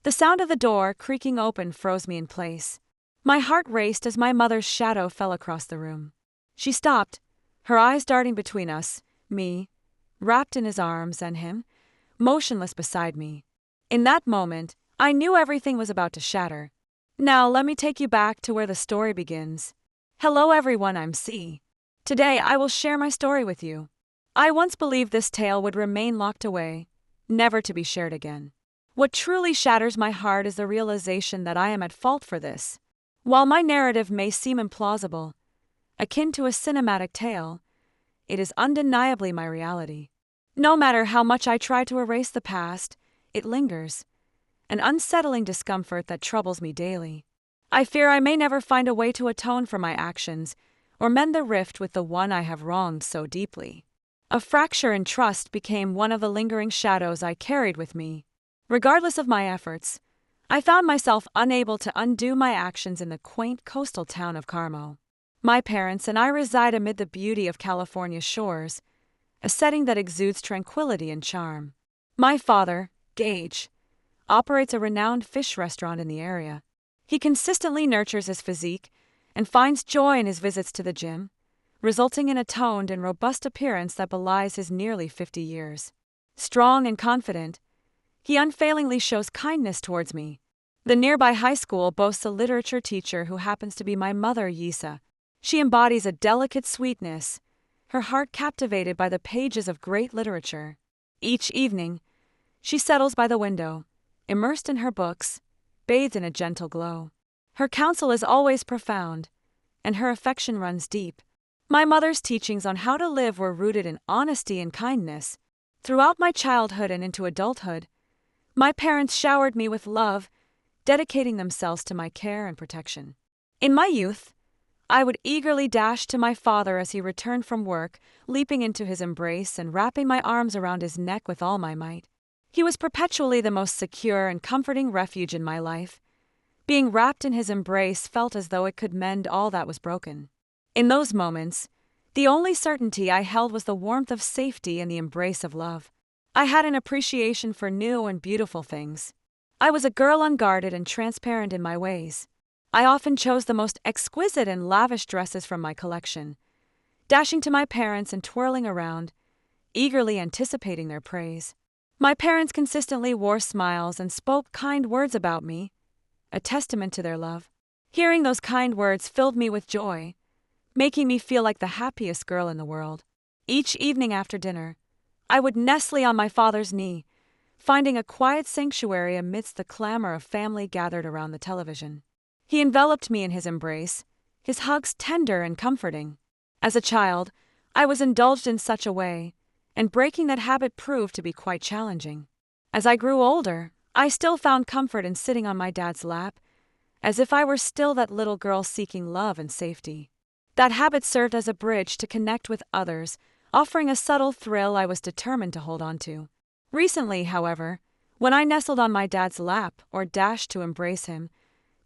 The sound of the door creaking open froze me in place. My heart raced as my mother's shadow fell across the room. She stopped, her eyes darting between us, me, wrapped in his arms, and him, motionless beside me. In that moment, I knew everything was about to shatter. Now let me take you back to where the story begins. Hello everyone, I'm C. Today I will share my story with you. I once believed this tale would remain locked away, never to be shared again. What truly shatters my heart is the realization that I am at fault for this. While my narrative may seem implausible, akin to a cinematic tale, it is undeniably my reality. No matter how much I try to erase the past, it lingers, an unsettling discomfort that troubles me daily. I fear I may never find a way to atone for my actions or mend the rift with the one I have wronged so deeply. A fracture in trust became one of the lingering shadows I carried with me. Regardless of my efforts, I found myself unable to undo my actions in the quaint coastal town of Carmo. My parents and I reside amid the beauty of California's shores, a setting that exudes tranquility and charm. My father, Gage, operates a renowned fish restaurant in the area. He consistently nurtures his physique and finds joy in his visits to the gym, resulting in a toned and robust appearance that belies his nearly 50 years. Strong and confident, he unfailingly shows kindness towards me. The nearby high school boasts a literature teacher who happens to be my mother, Yisa. She embodies a delicate sweetness, her heart captivated by the pages of great literature. Each evening, she settles by the window, immersed in her books, bathed in a gentle glow. Her counsel is always profound, and her affection runs deep. My mother's teachings on how to live were rooted in honesty and kindness. Throughout my childhood and into adulthood, my parents showered me with love, dedicating themselves to my care and protection. In my youth, I would eagerly dash to my father as he returned from work, leaping into his embrace and wrapping my arms around his neck with all my might. He was perpetually the most secure and comforting refuge in my life. Being wrapped in his embrace felt as though it could mend all that was broken. In those moments, the only certainty I held was the warmth of safety and the embrace of love. I had an appreciation for new and beautiful things. I was a girl unguarded and transparent in my ways. I often chose the most exquisite and lavish dresses from my collection, dashing to my parents and twirling around, eagerly anticipating their praise. My parents consistently wore smiles and spoke kind words about me, a testament to their love. Hearing those kind words filled me with joy, making me feel like the happiest girl in the world. Each evening after dinner, I would nestle on my father's knee, finding a quiet sanctuary amidst the clamor of family gathered around the television. He enveloped me in his embrace, his hugs tender and comforting. As a child, I was indulged in such a way, and breaking that habit proved to be quite challenging. As I grew older, I still found comfort in sitting on my dad's lap, as if I were still that little girl seeking love and safety. That habit served as a bridge to connect with others, offering a subtle thrill I was determined to hold on to. Recently, however, when I nestled on my dad's lap or dashed to embrace him,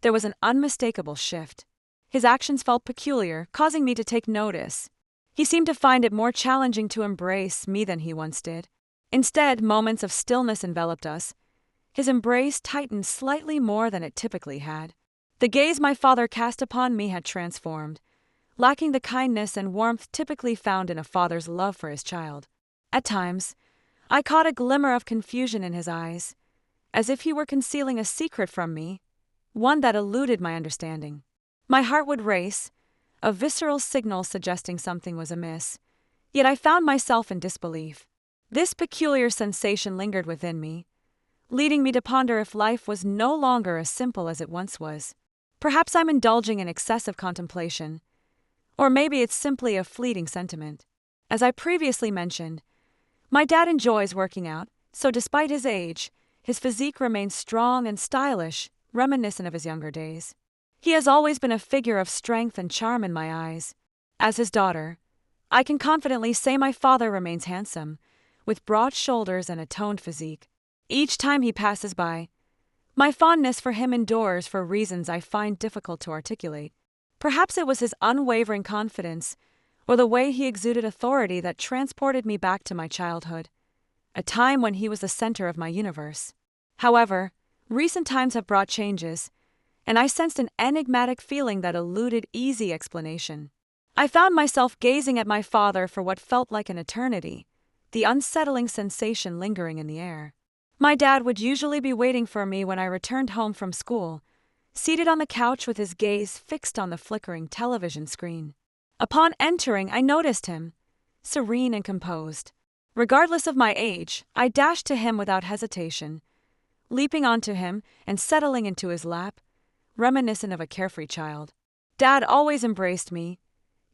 there was an unmistakable shift. His actions felt peculiar, causing me to take notice. He seemed to find it more challenging to embrace me than he once did. Instead, moments of stillness enveloped us. His embrace tightened slightly more than it typically had. The gaze my father cast upon me had transformed, lacking the kindness and warmth typically found in a father's love for his child. At times, I caught a glimmer of confusion in his eyes, as if he were concealing a secret from me, one that eluded my understanding. My heart would race, a visceral signal suggesting something was amiss, yet I found myself in disbelief. This peculiar sensation lingered within me, leading me to ponder if life was no longer as simple as it once was. Perhaps I'm indulging in excessive contemplation, or maybe it's simply a fleeting sentiment. As I previously mentioned, my dad enjoys working out, so despite his age, his physique remains strong and stylish, reminiscent of his younger days. He has always been a figure of strength and charm in my eyes. As his daughter, I can confidently say my father remains handsome, with broad shoulders and a toned physique. Each time he passes by, my fondness for him endures for reasons I find difficult to articulate. Perhaps it was his unwavering confidence, or the way he exuded authority that transported me back to my childhood, a time when he was the center of my universe. However, Recent times have brought changes, and I sensed an enigmatic feeling that eluded easy explanation. I found myself gazing at my father for what felt like an eternity, the unsettling sensation lingering in the air. My dad would usually be waiting for me when I returned home from school, seated on the couch with his gaze fixed on the flickering television screen. Upon entering, I noticed him, serene and composed. Regardless of my age, I dashed to him without hesitation, leaping onto him and settling into his lap, reminiscent of a carefree child. Dad always embraced me,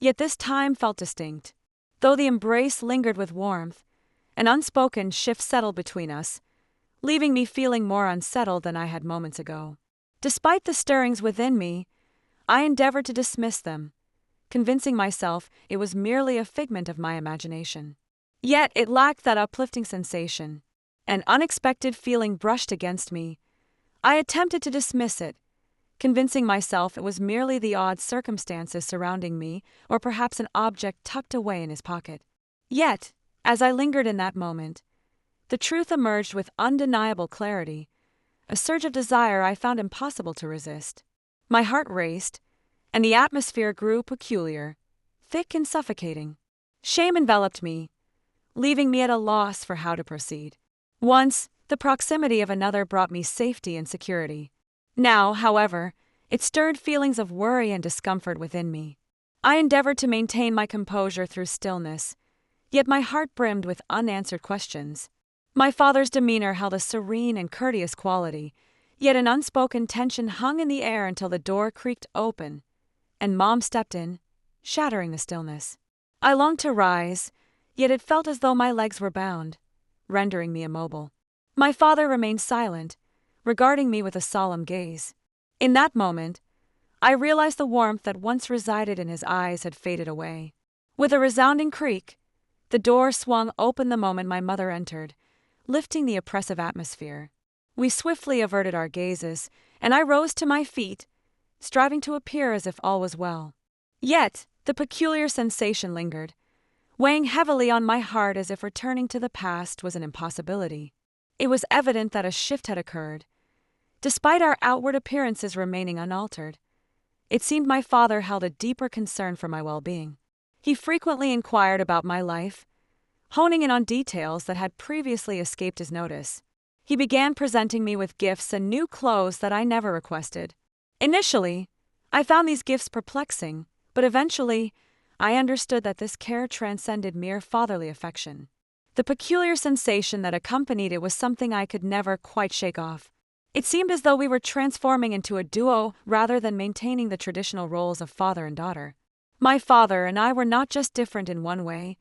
yet this time felt distinct. Though the embrace lingered with warmth, an unspoken shift settled between us, leaving me feeling more unsettled than I had moments ago. Despite the stirrings within me, I endeavored to dismiss them, convincing myself it was merely a figment of my imagination. Yet it lacked that uplifting sensation. An unexpected feeling brushed against me. I attempted to dismiss it, convincing myself it was merely the odd circumstances surrounding me or perhaps an object tucked away in his pocket. Yet, as I lingered in that moment, the truth emerged with undeniable clarity, a surge of desire I found impossible to resist. My heart raced, and the atmosphere grew peculiar, thick and suffocating. Shame enveloped me, leaving me at a loss for how to proceed. Once, the proximity of another brought me safety and security. Now, however, it stirred feelings of worry and discomfort within me. I endeavored to maintain my composure through stillness, yet my heart brimmed with unanswered questions. My father's demeanor held a serene and courteous quality, yet an unspoken tension hung in the air until the door creaked open, and Mom stepped in, shattering the stillness. I longed to rise, yet it felt as though my legs were bound, rendering me immobile. My father remained silent, regarding me with a solemn gaze. In that moment, I realized the warmth that once resided in his eyes had faded away. With a resounding creak, the door swung open the moment my mother entered, lifting the oppressive atmosphere. We swiftly averted our gazes, and I rose to my feet, striving to appear as if all was well. Yet, the peculiar sensation lingered, weighing heavily on my heart as if returning to the past was an impossibility. It was evident that a shift had occurred. Despite our outward appearances remaining unaltered, it seemed my father held a deeper concern for my well-being. He frequently inquired about my life, honing in on details that had previously escaped his notice. He began presenting me with gifts and new clothes that I never requested. Initially, I found these gifts perplexing, but eventually, I understood that this care transcended mere fatherly affection. The peculiar sensation that accompanied it was something I could never quite shake off. It seemed as though we were transforming into a duo rather than maintaining the traditional roles of father and daughter. My father and I were not just different in one way.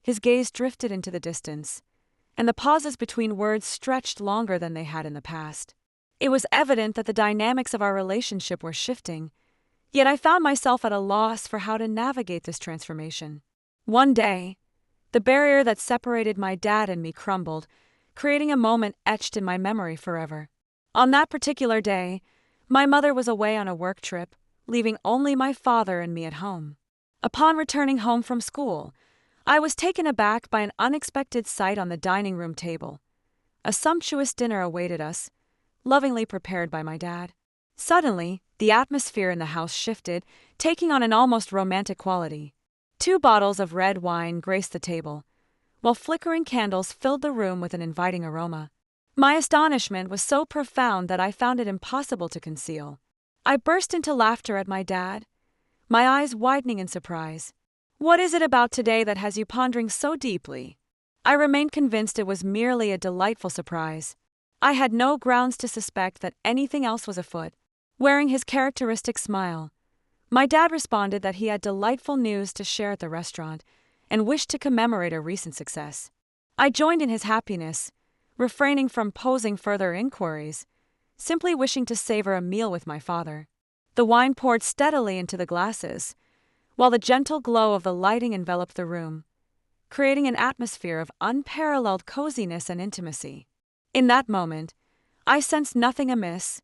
His gaze drifted into the distance, and the pauses between words stretched longer than they had in the past. It was evident that the dynamics of our relationship were shifting, yet I found myself at a loss for how to navigate this transformation. One day, the barrier that separated my dad and me crumbled, creating a moment etched in my memory forever. On that particular day, my mother was away on a work trip, leaving only my father and me at home. Upon returning home from school, I was taken aback by an unexpected sight on the dining room table. A sumptuous dinner awaited us, lovingly prepared by my dad. Suddenly, the atmosphere in the house shifted, taking on an almost romantic quality. 2 bottles of red wine graced the table, while flickering candles filled the room with an inviting aroma. My astonishment was so profound that I found it impossible to conceal. I burst into laughter at my dad, my eyes widening in surprise. "What is it about today that has you pondering so deeply?" I remained convinced it was merely a delightful surprise. I had no grounds to suspect that anything else was afoot. Wearing his characteristic smile, my dad responded that he had delightful news to share at the restaurant and wished to commemorate a recent success. I joined in his happiness, refraining from posing further inquiries, simply wishing to savor a meal with my father. The wine poured steadily into the glasses, while the gentle glow of the lighting enveloped the room, creating an atmosphere of unparalleled coziness and intimacy. In that moment, I sensed nothing amiss.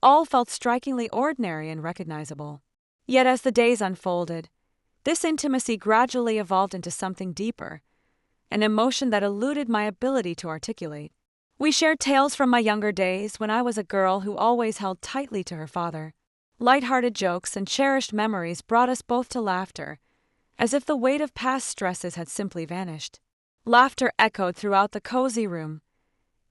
All felt strikingly ordinary and recognizable. Yet as the days unfolded, this intimacy gradually evolved into something deeper, an emotion that eluded my ability to articulate. We shared tales from my younger days when I was a girl who always held tightly to her father. Light-hearted jokes and cherished memories brought us both to laughter, as if the weight of past stresses had simply vanished. Laughter echoed throughout the cozy room,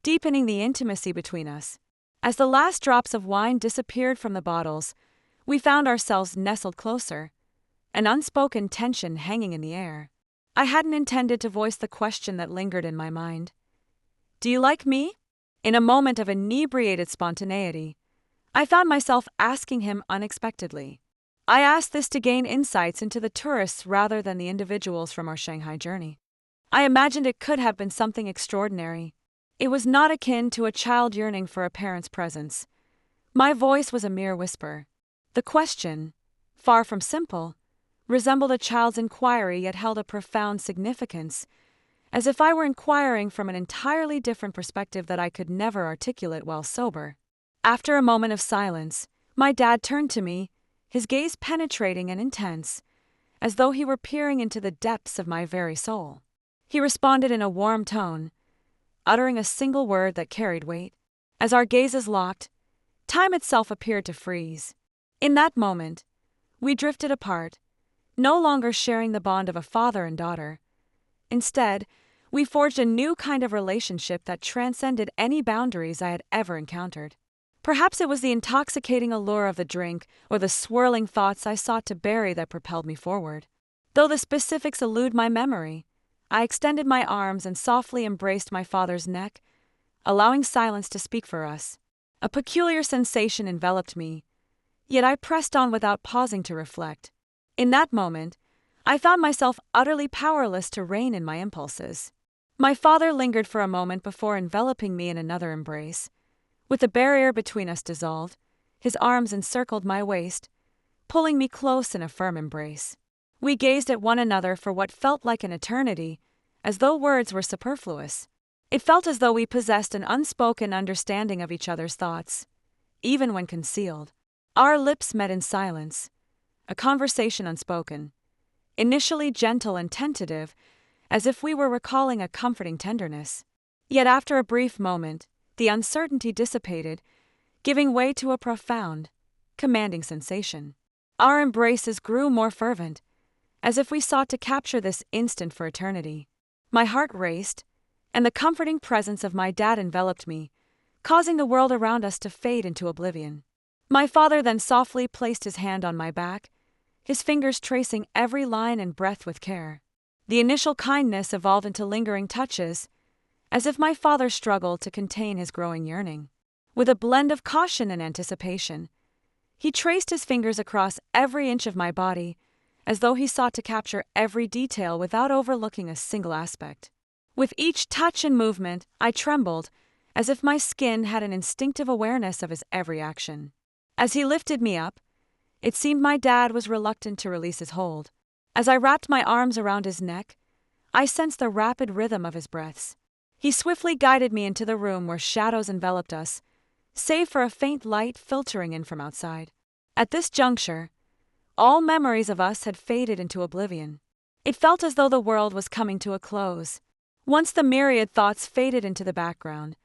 deepening the intimacy between us. As the last drops of wine disappeared from the bottles, we found ourselves nestled closer, an unspoken tension hanging in the air. I hadn't intended to voice the question that lingered in my mind. "Do you like me?" In a moment of inebriated spontaneity, I found myself asking him unexpectedly. I asked this to gain insights into the tourists rather than the individuals from our Shanghai journey. I imagined it could have been something extraordinary. It was not akin to a child yearning for a parent's presence. My voice was a mere whisper. The question, far from simple, resembled a child's inquiry yet held a profound significance, as if I were inquiring from an entirely different perspective that I could never articulate while sober. After a moment of silence, my dad turned to me, his gaze penetrating and intense, as though he were peering into the depths of my very soul. He responded in a warm tone, uttering a single word that carried weight. As our gazes locked, time itself appeared to freeze. In that moment, we drifted apart, no longer sharing the bond of a father and daughter. Instead, we forged a new kind of relationship that transcended any boundaries I had ever encountered. Perhaps it was the intoxicating allure of the drink or the swirling thoughts I sought to bury that propelled me forward. Though the specifics elude my memory, I extended my arms and softly embraced my father's neck, allowing silence to speak for us. A peculiar sensation enveloped me, yet I pressed on without pausing to reflect. In that moment, I found myself utterly powerless to rein in my impulses. My father lingered for a moment before enveloping me in another embrace. With the barrier between us dissolved, his arms encircled my waist, pulling me close in a firm embrace. We gazed at one another for what felt like an eternity, as though words were superfluous. It felt as though we possessed an unspoken understanding of each other's thoughts, even when concealed. Our lips met in silence, a conversation unspoken, initially gentle and tentative, as if we were recalling a comforting tenderness. Yet after a brief moment, the uncertainty dissipated, giving way to a profound, commanding sensation. Our embraces grew more fervent, as if we sought to capture this instant for eternity. My heart raced, and the comforting presence of my dad enveloped me, causing the world around us to fade into oblivion. My father then softly placed his hand on my back, his fingers tracing every line and breath with care. The initial kindness evolved into lingering touches, as if my father struggled to contain his growing yearning. With a blend of caution and anticipation, he traced his fingers across every inch of my body, as though he sought to capture every detail without overlooking a single aspect. With each touch and movement, I trembled, as if my skin had an instinctive awareness of his every action. As he lifted me up, it seemed my dad was reluctant to release his hold. As I wrapped my arms around his neck, I sensed the rapid rhythm of his breaths. He swiftly guided me into the room where shadows enveloped us, save for a faint light filtering in from outside. At this juncture, all memories of us had faded into oblivion. It felt as though the world was coming to a close. Once the myriad thoughts faded into the background,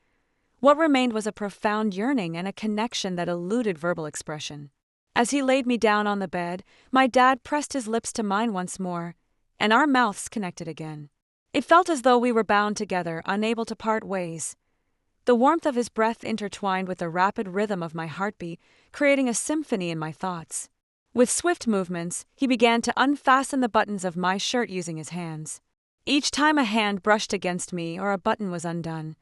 what remained was a profound yearning and a connection that eluded verbal expression. As he laid me down on the bed, my dad pressed his lips to mine once more, and our mouths connected again. It felt as though we were bound together, unable to part ways. The warmth of his breath intertwined with the rapid rhythm of my heartbeat, creating a symphony in my thoughts. With swift movements, he began to unfasten the buttons of my shirt using his hands. Each time a hand brushed against me or a button was undone,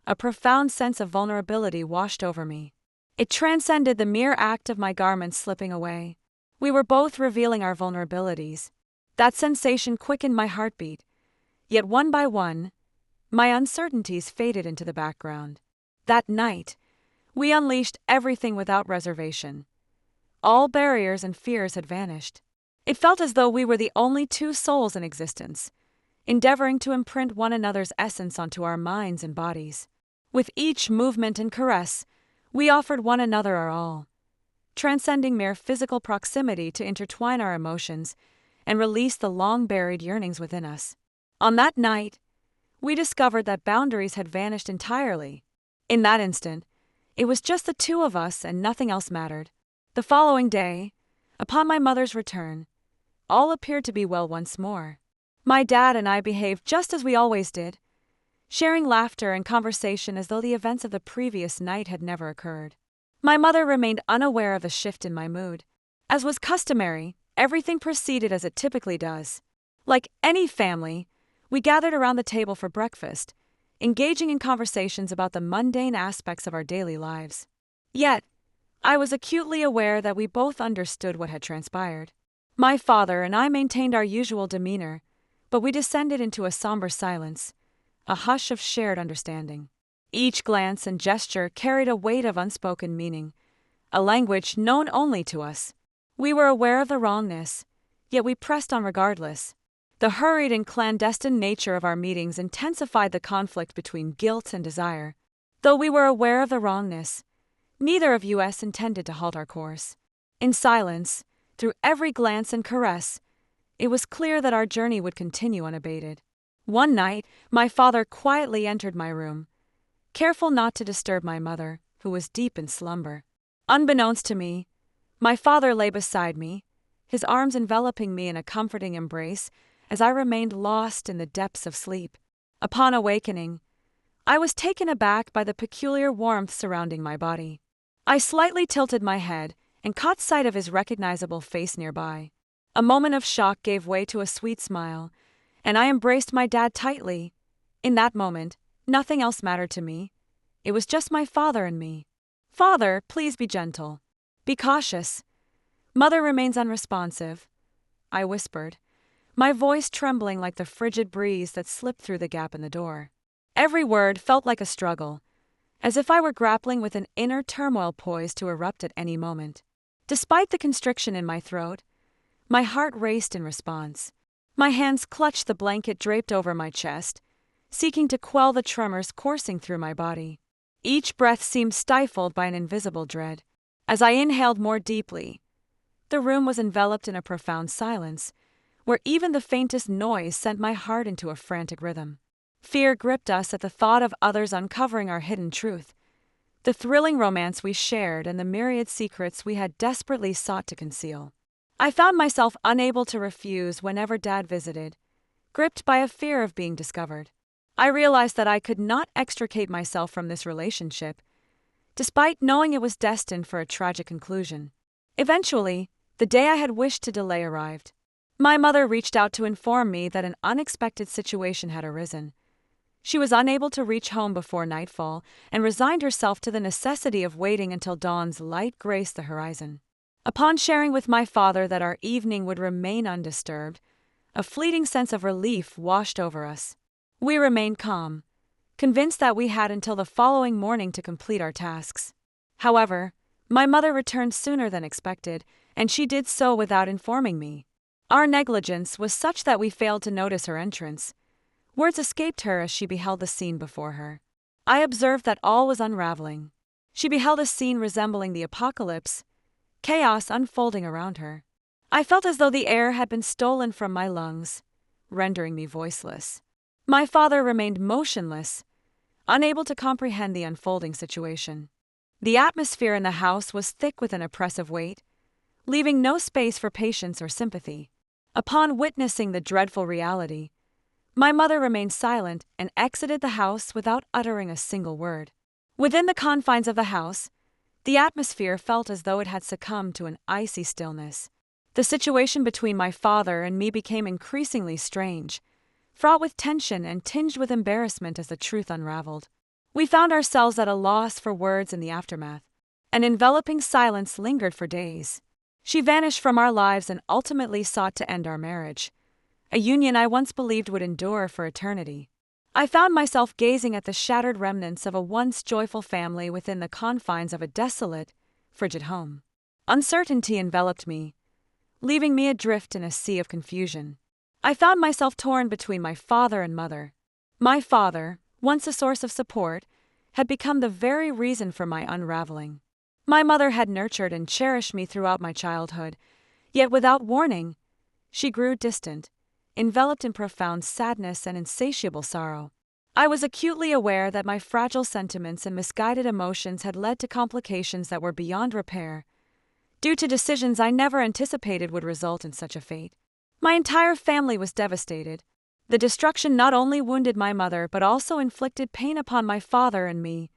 a profound sense of vulnerability washed over me. It transcended the mere act of my garments slipping away. We were both revealing our vulnerabilities. That sensation quickened my heartbeat, yet one by one, my uncertainties faded into the background. That night, we unleashed everything without reservation. All barriers and fears had vanished. It felt as though we were the only two souls in existence, endeavoring to imprint one another's essence onto our minds and bodies. With each movement and caress, we offered one another our all, transcending mere physical proximity to intertwine our emotions and release the long-buried yearnings within us. On that night, we discovered that boundaries had vanished entirely. In that instant, it was just the two of us and nothing else mattered. The following day, upon my mother's return, all appeared to be well once more. My dad and I behaved just as we always did, sharing laughter and conversation as though the events of the previous night had never occurred. My mother remained unaware of the shift in my mood. As was customary, everything proceeded as it typically does. Like any family, we gathered around the table for breakfast, engaging in conversations about the mundane aspects of our daily lives. Yet, I was acutely aware that we both understood what had transpired. My father and I maintained our usual demeanor, but we descended into a somber silence, a hush of shared understanding. Each glance and gesture carried a weight of unspoken meaning, a language known only to us. We were aware of the wrongness, yet we pressed on regardless. The hurried and clandestine nature of our meetings intensified the conflict between guilt and desire. Though we were aware of the wrongness, neither of us intended to halt our course. In silence, through every glance and caress, it was clear that our journey would continue unabated. One night, my father quietly entered my room, careful not to disturb my mother, who was deep in slumber. Unbeknownst to me, my father lay beside me, his arms enveloping me in a comforting embrace as I remained lost in the depths of sleep. Upon awakening, I was taken aback by the peculiar warmth surrounding my body. I slightly tilted my head and caught sight of his recognizable face nearby. A moment of shock gave way to a sweet smile, and I embraced my dad tightly. In that moment, nothing else mattered to me. It was just my father and me. "Father, please be gentle. Be cautious. Mother remains unresponsive," I whispered, my voice trembling like the frigid breeze that slipped through the gap in the door. Every word felt like a struggle, as if I were grappling with an inner turmoil poised to erupt at any moment. Despite the constriction in my throat, my heart raced in response. My hands clutched the blanket draped over my chest, seeking to quell the tremors coursing through my body. Each breath seemed stifled by an invisible dread. As I inhaled more deeply, the room was enveloped in a profound silence, where even the faintest noise sent my heart into a frantic rhythm. Fear gripped us at the thought of others uncovering our hidden truth, the thrilling romance we shared and the myriad secrets we had desperately sought to conceal. I found myself unable to refuse whenever Dad visited, gripped by a fear of being discovered. I realized that I could not extricate myself from this relationship, despite knowing it was destined for a tragic conclusion. Eventually, the day I had wished to delay arrived. My mother reached out to inform me that an unexpected situation had arisen. She was unable to reach home before nightfall and resigned herself to the necessity of waiting until dawn's light graced the horizon. Upon sharing with my father that our evening would remain undisturbed, a fleeting sense of relief washed over us. We remained calm, convinced that we had until the following morning to complete our tasks. However, my mother returned sooner than expected, and she did so without informing me. Our negligence was such that we failed to notice her entrance. Words escaped her as she beheld the scene before her. I observed that all was unraveling. She beheld a scene resembling the apocalypse, chaos unfolding around her. I felt as though the air had been stolen from my lungs, rendering me voiceless. My father remained motionless, unable to comprehend the unfolding situation. The atmosphere in the house was thick with an oppressive weight, leaving no space for patience or sympathy. Upon witnessing the dreadful reality, my mother remained silent and exited the house without uttering a single word. Within the confines of the house, the atmosphere felt as though it had succumbed to an icy stillness. The situation between my father and me became increasingly strange, fraught with tension and tinged with embarrassment as the truth unraveled. We found ourselves at a loss for words in the aftermath. An enveloping silence lingered for days. She vanished from our lives and ultimately sought to end our marriage, a union I once believed would endure for eternity. I found myself gazing at the shattered remnants of a once joyful family within the confines of a desolate, frigid home. Uncertainty enveloped me, leaving me adrift in a sea of confusion. I found myself torn between my father and mother. My father, once a source of support, had become the very reason for my unraveling. My mother had nurtured and cherished me throughout my childhood, yet without warning, she grew distant, enveloped in profound sadness and insatiable sorrow. I was acutely aware that my fragile sentiments and misguided emotions had led to complications that were beyond repair, due to decisions I never anticipated would result in such a fate. My entire family was devastated. The destruction not only wounded my mother but also inflicted pain upon my father and me,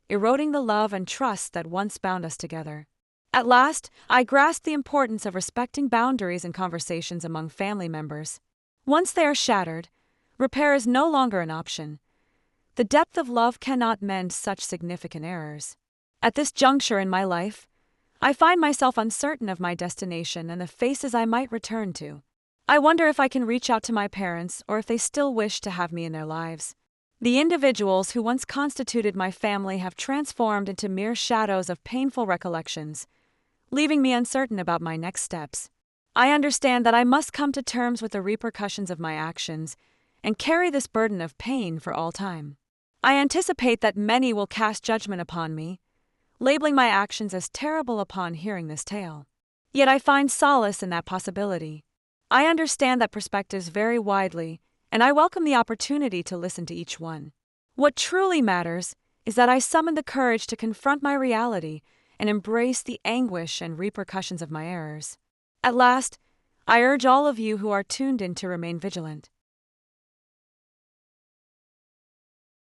eroding the love and trust that once bound us together. At last, I grasped the importance of respecting boundaries and conversations among family members. Once they are shattered, repair is no longer an option. The depth of love cannot mend such significant errors. At this juncture in my life, I find myself uncertain of my destination and the faces I might return to. I wonder if I can reach out to my parents or if they still wish to have me in their lives. The individuals who once constituted my family have transformed into mere shadows of painful recollections, leaving me uncertain about my next steps. I understand that I must come to terms with the repercussions of my actions and carry this burden of pain for all time. I anticipate that many will cast judgment upon me, labeling my actions as terrible upon hearing this tale. Yet I find solace in that possibility. I understand that perspectives vary widely, and I welcome the opportunity to listen to each one. What truly matters is that I summon the courage to confront my reality and embrace the anguish and repercussions of my errors. At last, I urge all of you who are tuned in to remain vigilant.